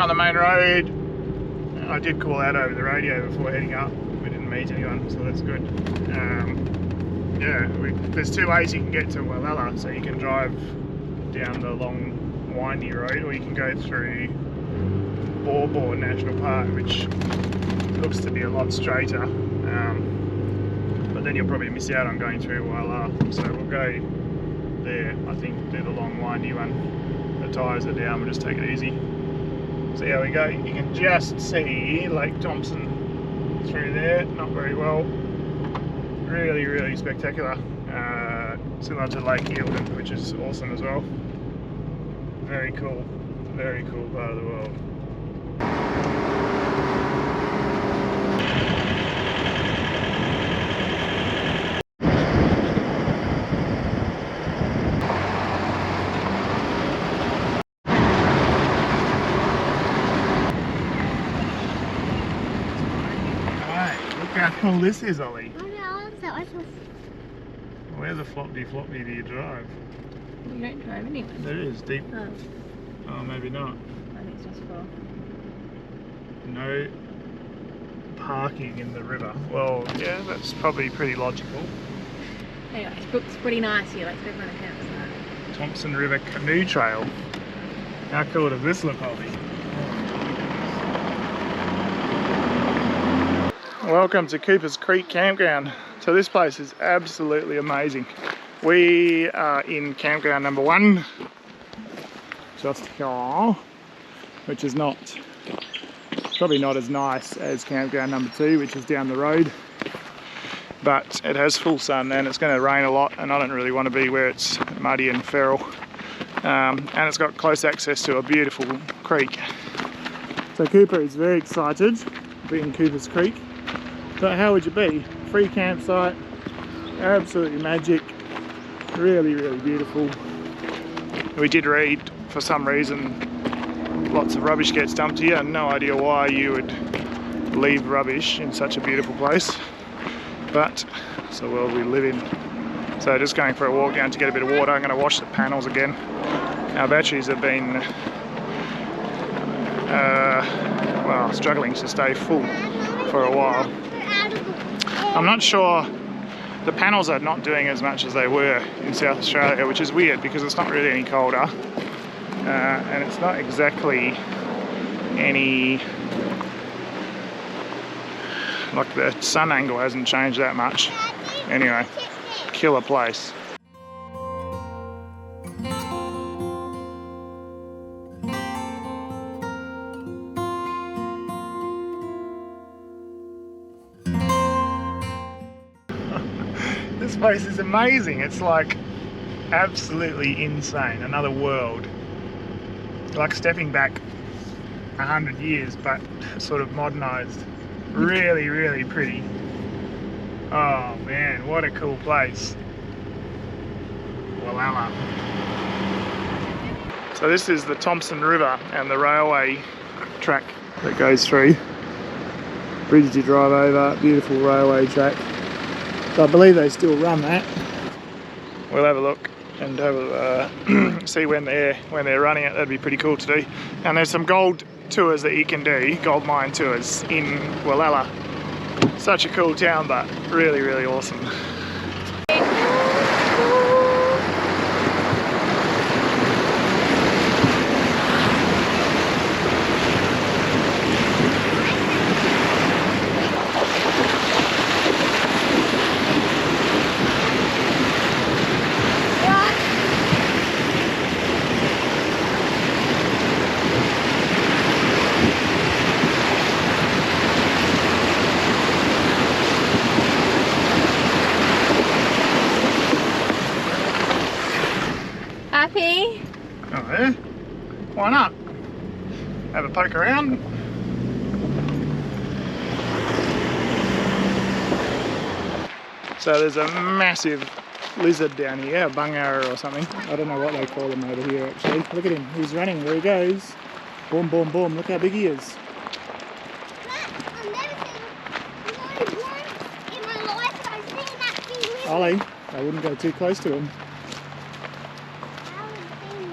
on the main road. I did call out over the radio before heading up. We didn't meet anyone, so that's good. Yeah, there's two ways you can get to Walhalla. So you can drive down the long, windy road, or you can go through Walhalla National Park, which looks to be a lot straighter. But then you'll probably miss out on going through Walhalla. So we'll go there, I think, do the long, windy one. The tyres are down, we'll just take it easy. See how we go. You can just see Lake Thompson through there, not very well. Really, really spectacular. Similar to Lake Eildon, which is awesome as well. Very cool part of the world. How cool this is, Ollie. Where the floppy do you drive? You don't drive anywhere. There is, deep. Oh, maybe not. I think it's just for... No parking in the river. Well, yeah, that's probably pretty logical. Anyway, it looks pretty nice here. Let's go find a campsite. Thompson River Canoe Trail. How cool does this look, Ollie? Welcome to Cooper's Creek Campground. So this place is absolutely amazing. We are in campground number 1, just here, which is probably not as nice as campground number 2, which is down the road. But it has full sun and it's going to rain a lot, and I don't really want to be where it's muddy and feral. And it's got close access to a beautiful creek. So Cooper is very excited to be in Cooper's Creek. So how would you be? Free campsite, absolutely magic, really, really beautiful. We did read, for some reason, lots of rubbish gets dumped here. No idea why you would leave rubbish in such a beautiful place, but it's the world we live in. So just going for a walk down to get a bit of water. I'm going to wash the panels again. Our batteries have been well, struggling to stay full for a while. I'm not sure, the panels are not doing as much as they were in South Australia, which is weird because it's not really any colder, and it's not exactly any, like the sun angle hasn't changed that much. Anyway, killer place. This place is amazing. It's like absolutely insane. Another world. Like stepping back 100 years, but sort of modernized. Really, really pretty. Oh man, what a cool place. Walhalla. So this is the Thompson River and the railway track that goes through. Bridge you drive over, beautiful railway track. So I believe they still run that. We'll have a look and have a, see when they're running it. That'd be pretty cool to do. And there's some gold tours that you can do, gold mine tours in Walhalla. Such a cool town, but really, really awesome. Happy? Oh yeah? Why not? Have a poke around. So there's a massive lizard down here, a bungara or something. I don't know what they call them over here actually. Look at him, he's running, there he goes. Boom, boom, boom, look how big he is. Ollie, I wouldn't go too close to him.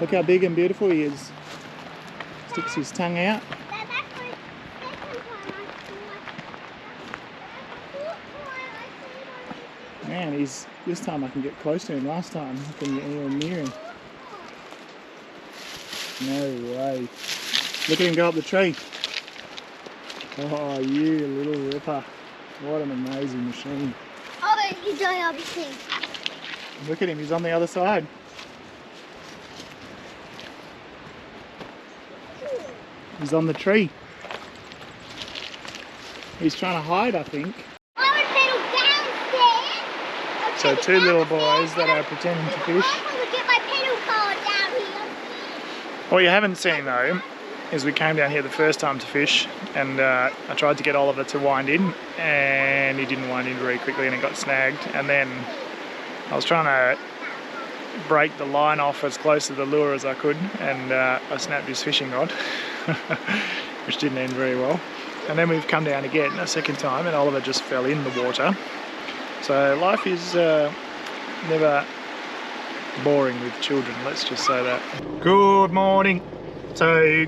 Look how big and beautiful he is. Sticks his tongue out. Man, this time I can get close to him. Last time I couldn't get anywhere near him. No way. Look at him go up the tree. Oh, you little ripper. What an amazing machine. Oh, he's doing everything. Look at him, he's on the other side. He's on the tree. He's trying to hide, I think. I would pedal downstairs. So two little boys that are pretending to fish. I want to get my pedal car down here. What you haven't seen though is we came down here the first time to fish, and I tried to get Oliver to wind in, and he didn't wind in very quickly and it got snagged. And then I was trying to break the line off as close to the lure as I could, and I snapped his fishing rod, which didn't end very well. And then we've come down again a second time and Oliver just fell in the water. So life is never boring with children, let's just say that. Good morning. So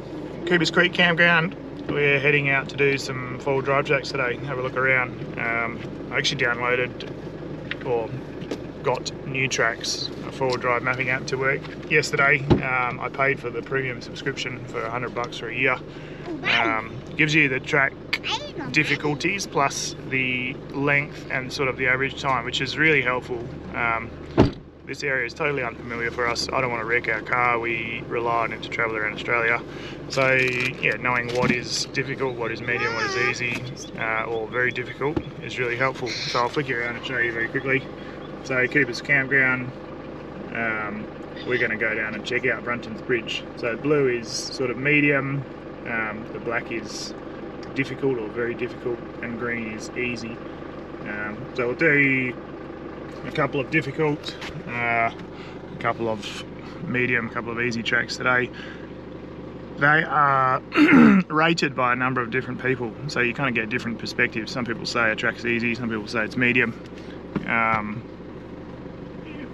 Coopers Creek Campground, we're heading out to do some four-wheel drive tracks today, have a look around. I actually downloaded or got new tracks, a four-wheel drive mapping app to work yesterday. I paid for the premium subscription for $100 for a year. Gives you the track difficulties plus the length and sort of the average time, which is really helpful. This area is totally unfamiliar for us. I don't want to wreck our car. We rely on it to travel around Australia. So yeah, knowing what is difficult, what is medium, what is easy, or very difficult is really helpful. So I'll flick you around and show you very quickly. So Coopers Campground, we're going to go down and check out Brunton's Bridge. So blue is sort of medium, the black is difficult or very difficult, and green is easy. So we'll do a couple of difficult, a couple of medium, a couple of easy tracks today. They are rated by a number of different people, so you kind of get different perspectives. Some people say a track's easy, some people say it's medium.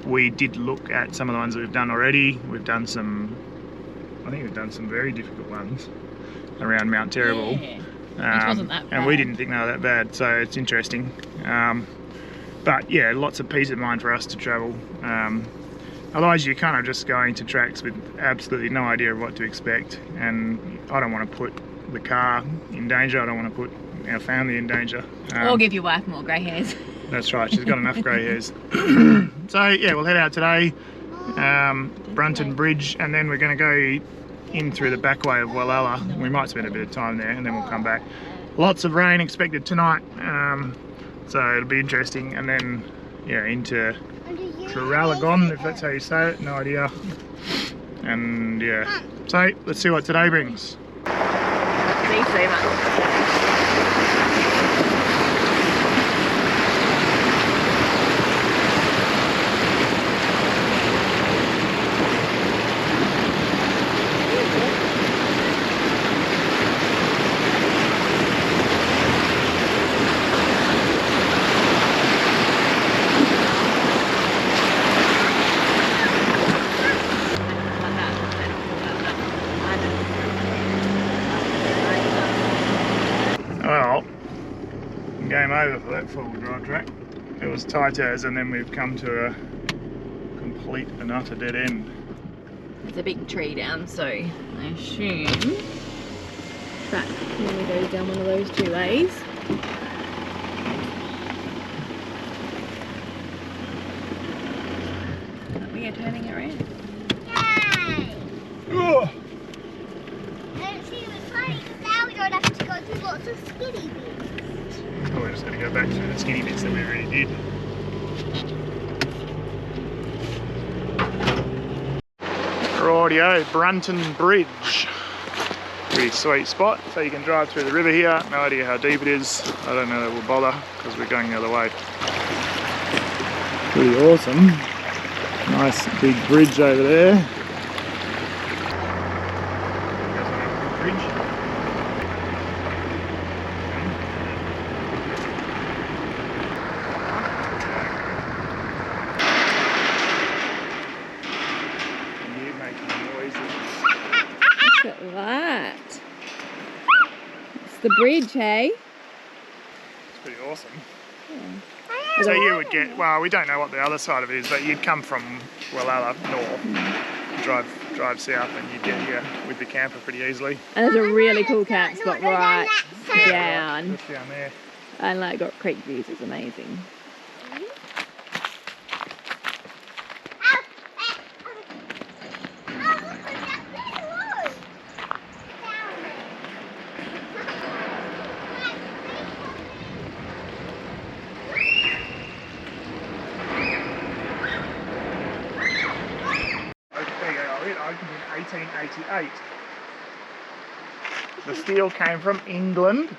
We did look at some of the ones that we've done already. We've done some, I think we've done some very difficult ones around Mount Terrible. Yeah, which wasn't that bad. And we didn't think they were that bad, so it's interesting. But yeah, lots of peace of mind for us to travel. Otherwise you're kind of just going to tracks with absolutely no idea of what to expect, and I don't want to put the car in danger, I don't want to put our family in danger. Or give your wife more grey hairs. That's right, she's got enough grey hairs. So yeah, we'll head out today, Brunton Bridge, and then we're going to go in through the back way of Walhalla. We might spend a bit of time there and then we'll come back. Lots of rain expected tonight, so it'll be interesting. And then yeah, into Traralgon, if that's how you say it, no idea. And yeah, so let's see what today brings. Thanks so much. Well, game over for that four-wheel drive track. It was tight as, and then we've come to a complete and utter dead end. There's a big tree down, so I assume that really goes down one of those two ways. But we are turning it around. Yay! Oh, And see, it was funny because now we don't have to go through lots of skinny bits. we're just going to go back through the skinny bits that we already did. Rightio, Brunton Bridge. Pretty sweet spot, so you can drive through the river here. No idea how deep it is. I don't know that we'll bother because we're going the other way. Pretty awesome. Nice big bridge over there. Look at that. It's the bridge, hey? It's pretty awesome. Yeah. So you would get, well, we don't know what the other side of it is, but you'd come from Walhalla north, drive south, and you'd get here with the camper pretty easily. And there's a really cool camp spot right down. Just down there. And like got creek views, it's amazing. It opened in 1888. The steel came from England,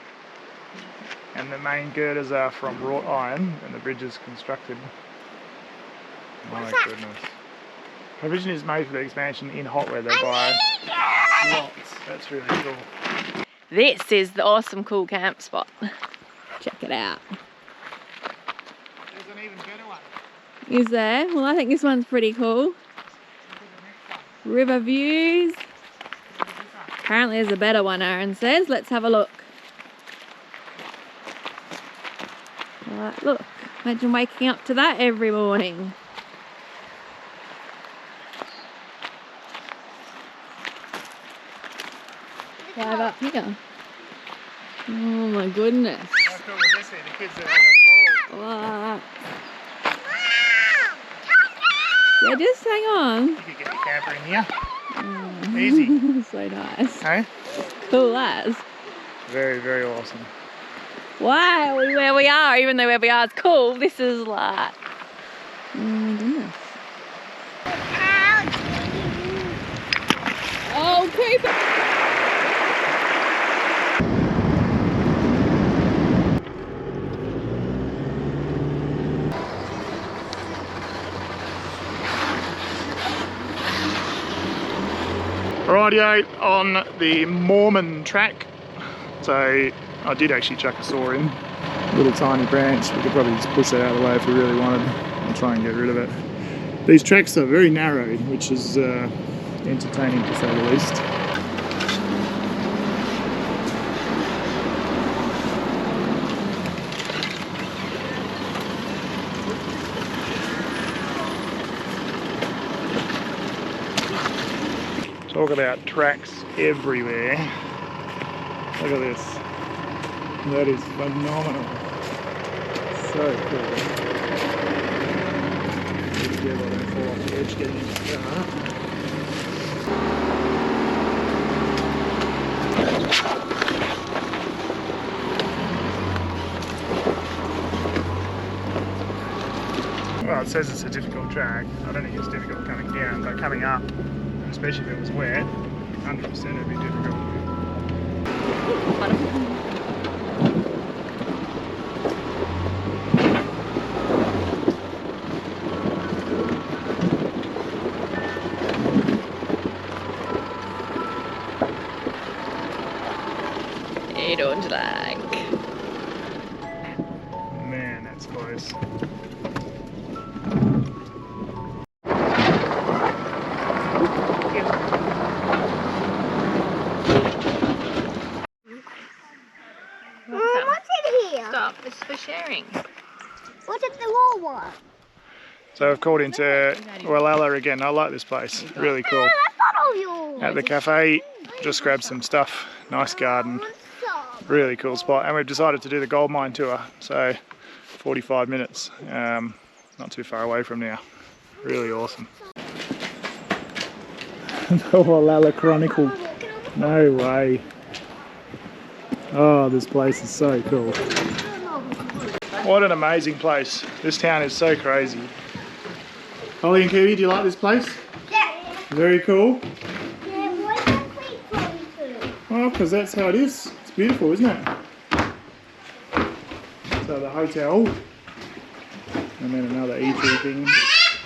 and the main girders are from wrought iron, and the bridge is constructed. My goodness. Provision is made for the expansion in hot weather by lots. That's really cool. This is the awesome cool camp spot. Check it out. There's an even better one. Is there? Well, I think this one's pretty cool. River views. Apparently there's a better one, Aaron says. Let's have a look. Alright, look. Imagine waking up to that every morning. Drive up here. Oh my goodness. How cool was this here? The kids are having a ball. Wow. Yeah, just hang on. You could get the camper in here. Oh. Easy. So nice. Hey? Cool as. Very, very awesome. Wow, where we are, even though where we are is cool, this is like... Oh my goodness. Oh, creeper! Rightio, on the Mormon track. So I did actually chuck a saw in. Little tiny branch. We could probably just push that out of the way if we really wanted and try and get rid of it. These tracks are very narrow, which is entertaining to say the least. Talk about tracks everywhere. Look at this. That is phenomenal. So cool. Be careful I don't fall off the edge getting in the car. Well, it says it's a difficult track. I don't think it's difficult coming down, but coming up, especially if it was wet, 100% it'd be difficult. You don't like. Man, that's close. What's in here? Stop, this is for sharing. What did the wall want? So I've called into Walhalla again. I like this place. Really cool. That's not all yours. At the cafe, just grabbed some stuff. Nice garden. Really cool spot. And we've decided to do the gold mine tour. So 45 minutes. Not too far away from now. Really awesome. The Walhalla Chronicle. No way. Oh, this place is so cool. What an amazing place. This town is so crazy. Holly and Kiwi, do you like this place? Yeah. Very cool. Yeah, where's that creek going to? Well, because that's how it is. It's beautiful, isn't it? So the hotel, and then another eatery thing.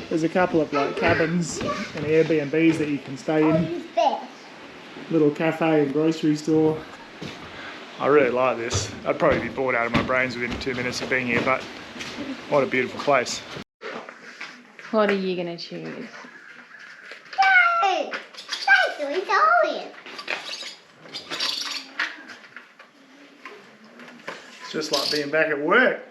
There's a couple of like cabins and Airbnbs that you can stay in. Little cafe and grocery store. I really like this. I'd probably be bored out of my brains within 2 minutes of being here, but what a beautiful place. What are you going to choose? Hey, that's doing Italian. It's just like being back at work.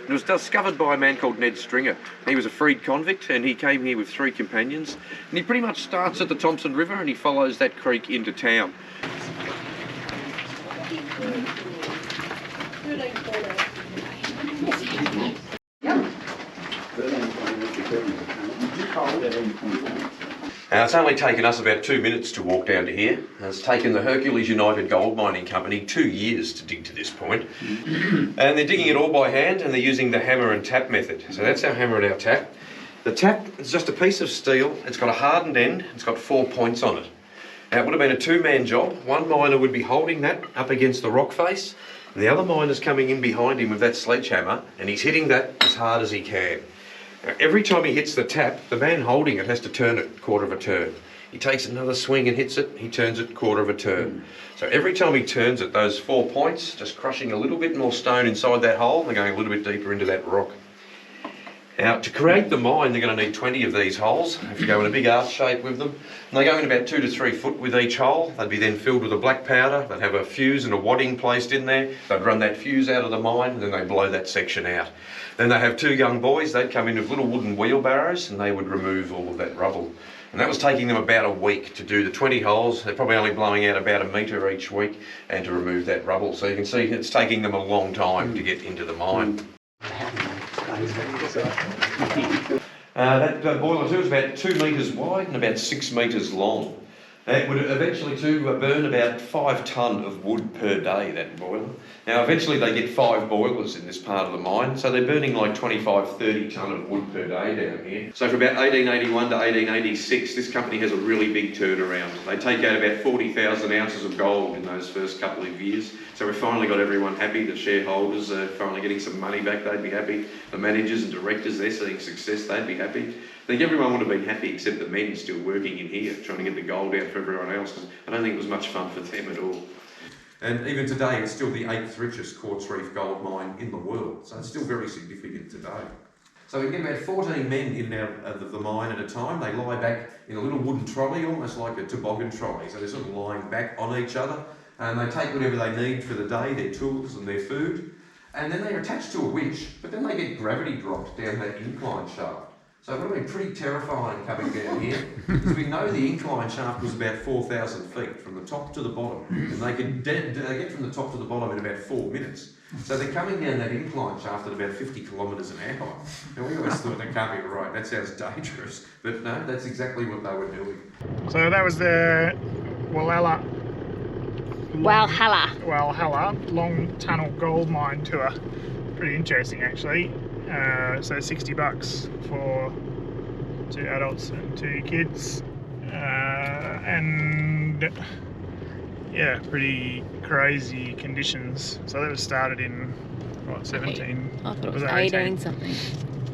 And it was discovered by a man called Ned Stringer. He was a freed convict, and he came here with 3 companions. And he pretty much starts at the Thompson River and he follows that creek into town. Now, it's only taken us about 2 minutes to walk down to here. It's taken the Hercules United Gold Mining Company 2 years to dig to this point. And they're digging it all by hand, and they're using the hammer and tap method. So that's our hammer and our tap. The tap is just a piece of steel. It's got a hardened end. It's got 4 points on it. Now, it would have been a 2-man job. One miner would be holding that up against the rock face, and the other miner's coming in behind him with that sledgehammer, and he's hitting that as hard as he can. Now, every time he hits the tap, the man holding it has to turn it 1/4 of a turn. He takes another swing and hits it, he turns it 1/4 of a turn. So every time he turns it, those 4 points, just crushing a little bit more stone inside that hole, and they're going a little bit deeper into that rock. Now, to create the mine, they're going to need 20 of these holes. They have to go in a big arch shape with them. And they go in about 2 to 3 foot with each hole. They'd be then filled with a black powder. They'd have a fuse and a wadding placed in there. They'd run that fuse out of the mine, and then they'd blow that section out. Then they have 2 young boys. They'd come in with little wooden wheelbarrows, and they would remove all of that rubble. And that was taking them about a week to do the 20 holes. They're probably only blowing out about 1 metre each week, and to remove that rubble. So you can see it's taking them a long time to get into the mine. That boiler too is about 2 metres wide and about 6 metres long. It would eventually burn about 5 tonne of wood per day, that boiler. Now eventually they get 5 boilers in this part of the mine, so they're burning like 25-30 tonne of wood per day down here. So from about 1881 to 1886, this company has a really big turnaround. They take out about 40,000 ounces of gold in those first couple of years. So we've finally got everyone happy. The shareholders are finally getting some money back, they'd be happy. The managers and directors, they're seeing success, they'd be happy. I think everyone would have been happy except the men still working in here, trying to get the gold out for everyone else. I don't think it was much fun for them at all. And even today, it's still the 8th richest quartz reef gold mine in the world, so it's still very significant today. So we get about 14 men in and out of the mine at a time. They lie back in a little wooden trolley, almost like a toboggan trolley, so they're sort of lying back on each other, and they take whatever they need for the day, their tools and their food, and then they're attached to a winch, but then they get gravity dropped down that incline shaft. So it would have been pretty terrifying coming down here, because we know the incline shaft was about 4,000 feet from the top to the bottom, and they get from the top to the bottom in about 4 minutes. So they're coming down that incline shaft at about 50 kilometres an hour. Now we always thought that can't be right, that sounds dangerous, but no, that's exactly what they were doing. So that was the Walhalla long tunnel gold mine tour. Pretty interesting actually. So $60 for 2 adults and 2 kids, and yeah, pretty crazy conditions. So that was started in what, 17? I thought it was 18 something.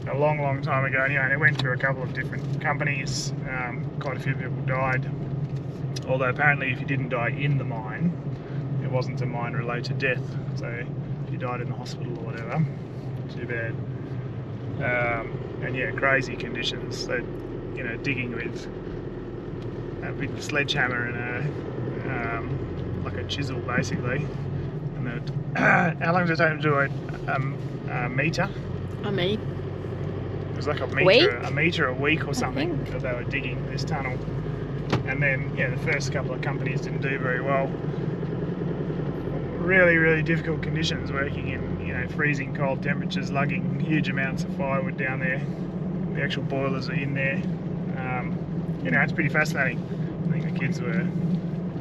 A long time ago. Anyway, and it went to a couple of different companies. Quite a few people died. Although apparently, if you didn't die in the mine, it wasn't a mine-related death. So if you died in the hospital or whatever, too bad. And yeah, crazy conditions. So, you know, digging with a big sledgehammer and like a chisel, basically. And how long does it take to do a metre? I mean, it was like a metre a week or something that they were digging this tunnel. And then, yeah, the first couple of companies didn't do very well. Really difficult conditions, working in, you know, freezing cold temperatures, lugging huge amounts of firewood down there. The actual boilers are in there. You know, it's pretty fascinating. I think the kids were,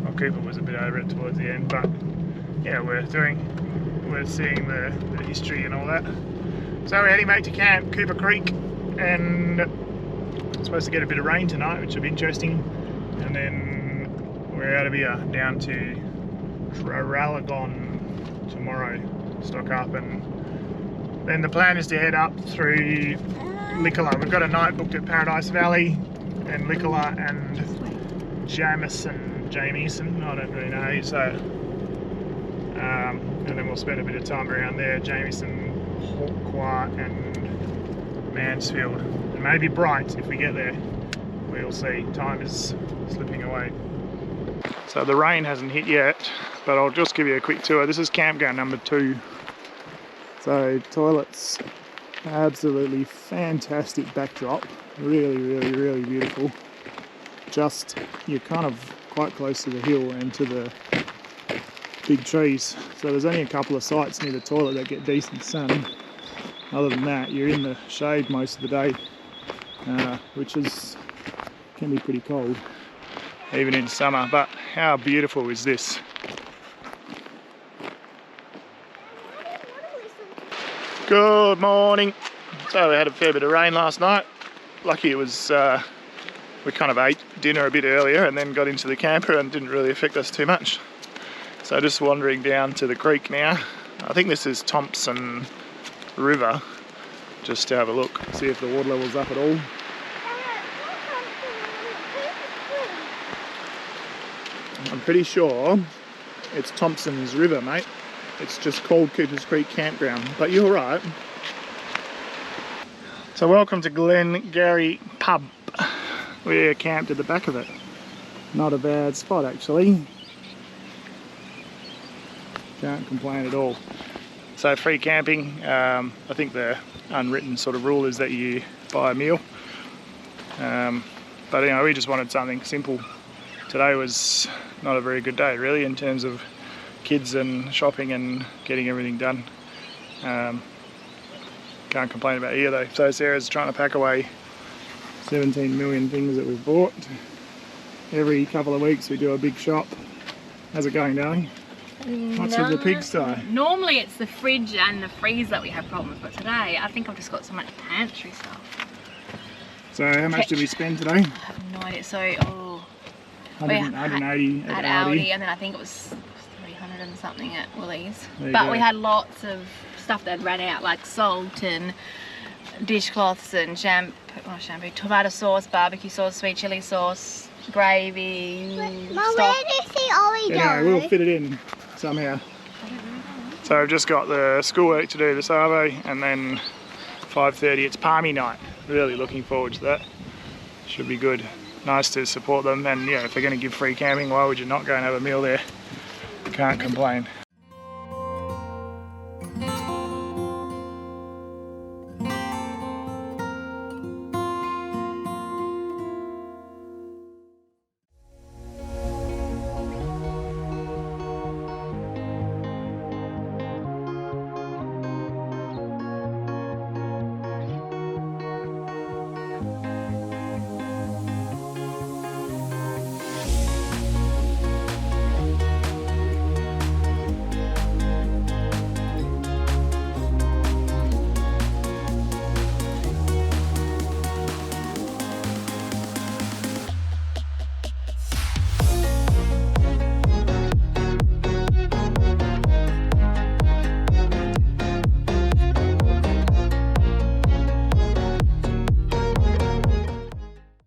well, Cooper was a bit over it towards the end, but yeah, worth seeing the history and all that. So we're heading back to camp, Cooper Creek, and it's supposed to get a bit of rain tonight, which will be interesting. And then we're out of here down to Traralgon tomorrow, stock up, and then the plan is to head up through Walhalla. We've got a night booked at Paradise Valley and Walhalla and Jamieson, I don't really know how you say it. And then we'll spend a bit of time around there, Jamieson, Hawkwa and Mansfield, and maybe Bright if we get there. We'll see, time is slipping away. So the rain hasn't hit yet, but I'll just give you a quick tour. This is campground number 2. So toilets Absolutely fantastic backdrop. Really, really, really beautiful. Just, you're kind of quite close to the hill and to the big trees. So there's only a couple of sites near the toilet that get decent sun. Other than that, you're in the shade most of the day, which can be pretty cold, even in summer. But how beautiful is this? Good morning. So we had a fair bit of rain last night. Lucky it was, we kind of ate dinner a bit earlier and then got into the camper and didn't really affect us too much. So just wandering down to the creek now. I think this is Thompson River, just to have a look, see if the water level's up at all. I'm pretty sure it's Thompson's River, mate. It's just called Cooper's Creek Campground, but you're right. So welcome to Glengarry Pub. We're camped at the back of it. Not a bad spot actually. Can't complain at all. So free camping, I think the unwritten sort of rule is that you buy a meal. But you know, we just wanted something simple. Today was not a very good day really in terms of kids and shopping and getting everything done. Can't complain about either though. So Sarah's trying to pack away 17 million things that we've bought. Every couple of weeks we do a big shop. How's it going, darling? What's with the pigsty? Normally it's the fridge and the freezer that we have problems, but today I think I've just got so much pantry stuff. So how much did we spend today? I have no idea. So, 180 at Aldi, and then I think it was 300 and something at Woolies. There you But go. we had lots of stuff that ran out, like salt and dishcloths and tomato sauce, barbecue sauce, sweet chili sauce, gravy, Mum, stock. where do you see Ollie go? Anyway, we'll fit it in somehow. So I've just got the schoolwork to do this Arvo, and then 5:30 it's Palmy night. Really looking forward to that. Should be good. Nice to support them, and yeah, if they're going to give free camping, why would you not go and have a meal there? Can't complain.